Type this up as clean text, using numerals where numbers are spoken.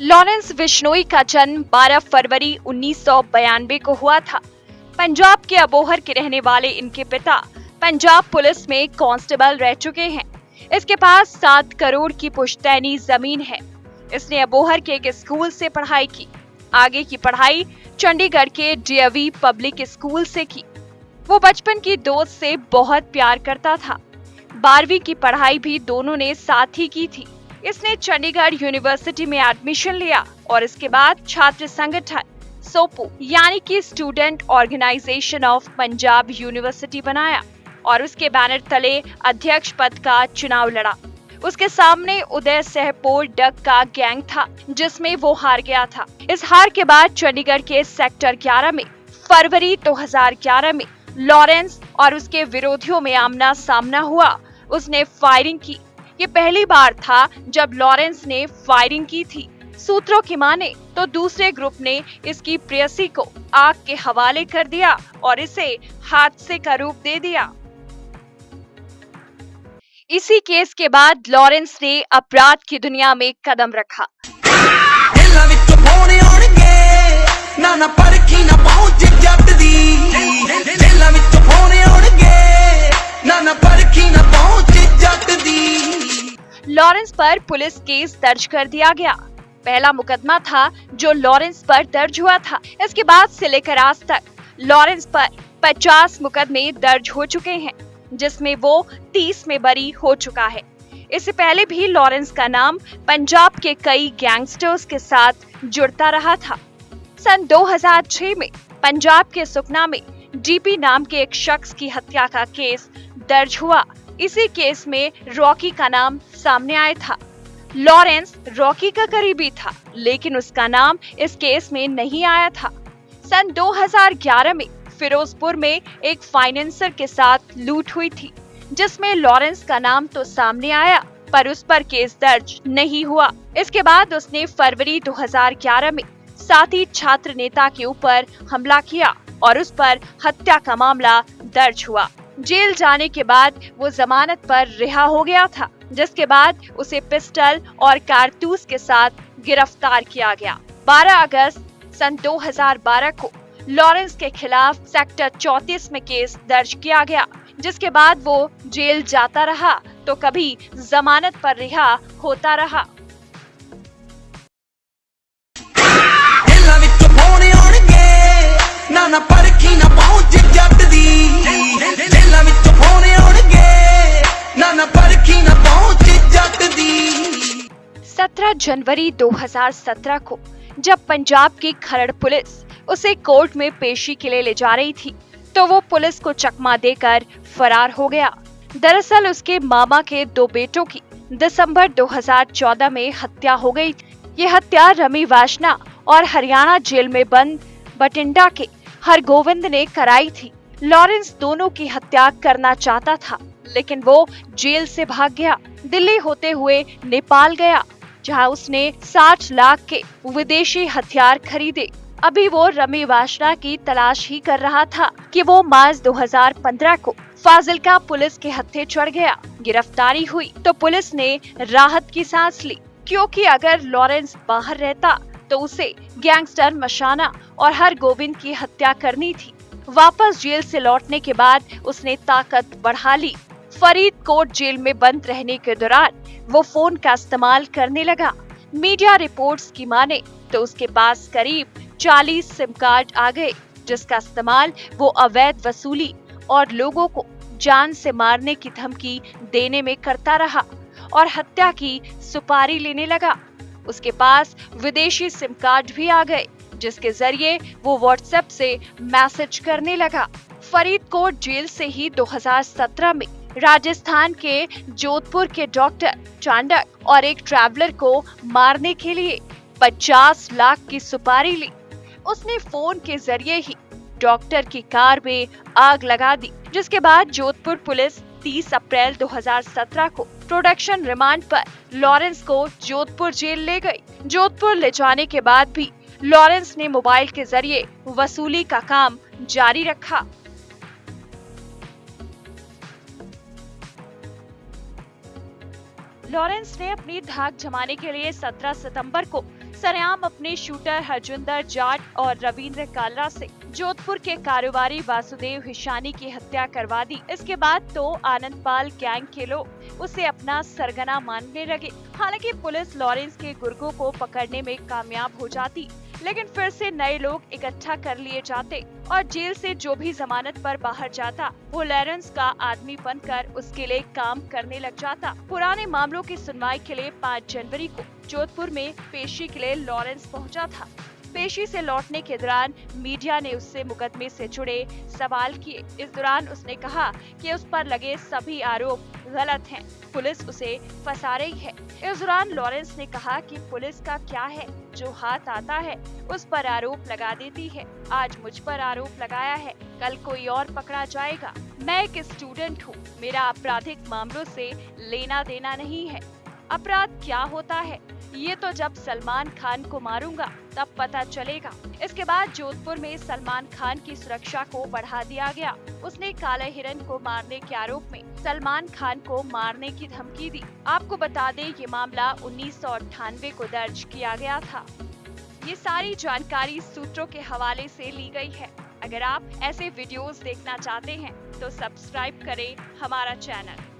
Lawrence Bishnoi का जन्म 12 फरवरी 1992 को हुआ था। पंजाब के अबोहर के रहने वाले इनके पिता पंजाब पुलिस में कांस्टेबल रह चुके हैं। इसके पास 7 करोड़ की पुश्तैनी जमीन है। इसने अबोहर के एक स्कूल से पढ़ाई की। आगे की पढ़ाई चंडीगढ़ के डीएवी पब्लिक स्कूल से की। वो बचपन की दोस्त से बहुत प्यार करता था। 12वीं की पढ़ाई भी दोनों ने साथ ही की थी। इसने चंडीगढ़ यूनिवर्सिटी में एडमिशन लिया और इसके बाद छात्र संगठन सोपू यानी कि student organisation of Punjab university बनाया और उसके बैनर तले अध्यक्ष पद का चुनाव लड़ा। उसके सामने उदय सहपोर डग का गैंग था जिसमें वो हार गया था। इस हार के बाद चंडीगढ़ के सेक्टर 11 में फरवरी 2011 में लॉरेंस और उसके विरोधियों में आमना सामना हुआ। उसने फायरिंग की। ये पहली बार था जब लॉरेंस ने फायरिंग की थी। सूत्रों की माने तो दूसरे ग्रुप ने इसकी प्रेयसी को आग के हवाले कर दिया और इसे हादसे का रूप दे दिया। इसी केस के बाद लॉरेंस ने अपराध की दुनिया में कदम रखा। लॉरेंस पर पुलिस केस दर्ज कर दिया गया। पहला मुकदमा था जो लॉरेंस पर दर्ज हुआ था। इसके बाद से लेकर आज तक लॉरेंस पर 50 मुकदमे दर्ज हो चुके हैं, जिसमें वो 30 में बरी हो चुका है। इससे पहले भी लॉरेंस का नाम पंजाब के कई गैंगस्टर्स के साथ जुड़ता रहा था। सन 2006 में पंजाब के सुखना में डीपी नाम के एक शख्स की हत्या का केस दर्ज हुआ। इसी केस में रॉकी का नाम सामने आया था। लॉरेंस रॉकी का करीबी था, लेकिन उसका नाम इस केस में नहीं आया था। सन 2011 में फिरोजपुर में एक फाइनेंसर के साथ लूट हुई थी, जिसमें लॉरेंस का नाम तो सामने आया पर उस पर केस दर्ज नहीं हुआ। इसके बाद उसने फरवरी 2011 में साथी छात्र नेता के ऊपर हमला किया और उस पर हत्या का मामला दर्ज हुआ। जेल जाने के बाद वो जमानत पर रिहा हो गया था, जिसके बाद उसे पिस्टल और कारतूस के साथ गिरफ्तार किया गया। 12 अगस्त सन 2012 को लॉरेंस के खिलाफ सेक्टर 34 में केस दर्ज किया गया, जिसके बाद वो जेल जाता रहा तो कभी जमानत पर रिहा होता रहा। ना परखी ना पहुंच जट दी, जेलां विच फोने आउणगे, ना परखी ना पहुंच जट दी। 17 जनवरी 2017 को जब पंजाब की खरड़ पुलिस उसे कोर्ट में पेशी के लिए ले जा रही थी, तो वो पुलिस को चकमा देकर फरार हो गया। दरअसल उसके मामा के 2 बेटों की दिसंबर 2014 में हत्या हो गई थी। ये हत्या रमी वाशना और हरियाणा जेल में बंद बठिंडा के हरगोविंद ने कराई थी। लॉरेंस दोनों की हत्या करना चाहता था, लेकिन वो जेल से भाग गया। दिल्ली होते हुए नेपाल गया, जहां उसने 60 लाख के विदेशी हथियार खरीदे। अभी वो रमी वाशना की तलाश ही कर रहा था कि वो मार्च 2015 को फाजिल्का पुलिस के हत्थे चढ़ गया। गिरफ्तारी हुई तो पुलिस ने राहत की सांस ली, क्योंकि अगर लॉरेंस बाहर रहता तो उसे गैंगस्टर मशाना और हरगोविंद की हत्या करनी थी। वापस जेल से लौटने के बाद उसने ताकत बढ़ा ली। फरीदकोट जेल में बंद रहने के दौरान वो फोन का इस्तेमाल करने लगा। मीडिया रिपोर्ट्स की माने तो उसके पास करीब 40 सिम कार्ड आ गए, जिसका इस्तेमाल वो अवैध वसूली और लोगों को जान से मारने की धमकी देने में करता रहा और हत्या की सुपारी लेने लगा। उसके पास विदेशी सिम कार्ड भी आ गए, जिसके जरिए वो व्हाट्सएप से मैसेज करने लगा। फरीदकोट जेल से ही 2017 में राजस्थान के जोधपुर के डॉक्टर चांडक और एक ट्रैवलर को मारने के लिए 50 लाख की सुपारी ली। उसने फोन के जरिए ही डॉक्टर की कार में आग लगा दी, जिसके बाद जोधपुर पुलिस 30 अप्रैल 2017 को प्रोडक्शन रिमांड पर लॉरेंस को जोधपुर जेल ले गई। जोधपुर ले जाने के बाद भी लॉरेंस ने मोबाइल के जरिए वसूली का काम जारी रखा। लॉरेंस ने अपनी धाक जमाने के लिए 17 सितंबर को सरेआम अपने शूटर हरजिंदर जाट और रविंद्र कालरा से जोधपुर के कारोबारी वासुदेव हिशानी की हत्या करवा दी। इसके बाद तो आनंदपाल गैंग के लोग उसे अपना सरगना मानने लगे। हालांकि पुलिस लॉरेंस के गुर्गों को पकड़ने में कामयाब हो जाती, लेकिन फिर से नए लोग इकट्ठा कर लिए जाते और जेल से जो भी जमानत पर बाहर जाता वो लॉरेंस का आदमी बनकर उसके लिए काम करने लग जाता। पुराने मामलों की सुनवाई के लिए 5 जनवरी को जोधपुर में पेशी के लिए लॉरेंस पहुंचा था। पेशी से लौटने के दौरान मीडिया ने उससे मुकदमे से जुड़े सवाल किए। इस दौरान उसने कहा कि उस पर लगे सभी आरोप गलत हैं, पुलिस उसे फंसा रही है। इस दौरान लॉरेंस ने कहा कि पुलिस का क्या है, जो हाथ आता है उस पर आरोप लगा देती है। आज मुझ पर आरोप लगाया है, कल कोई और पकड़ा जाएगा। मैं एक स्टूडेंट हूँ, मेरा आपराधिक मामलों से लेना देना नहीं है। अपराध क्या होता है ये तो जब सलमान खान को मारूंगा तब पता चलेगा। इसके बाद जोधपुर में सलमान खान की सुरक्षा को बढ़ा दिया गया। उसने काले हिरन को मारने के आरोप में सलमान खान को मारने की धमकी दी। आपको बता दें ये मामला 1998 को दर्ज किया गया था। ये सारी जानकारी सूत्रों के हवाले से ली गई है। अगर आप ऐसे वीडियोस देखना चाहते हैं तो सब्सक्राइब करें हमारा चैनल।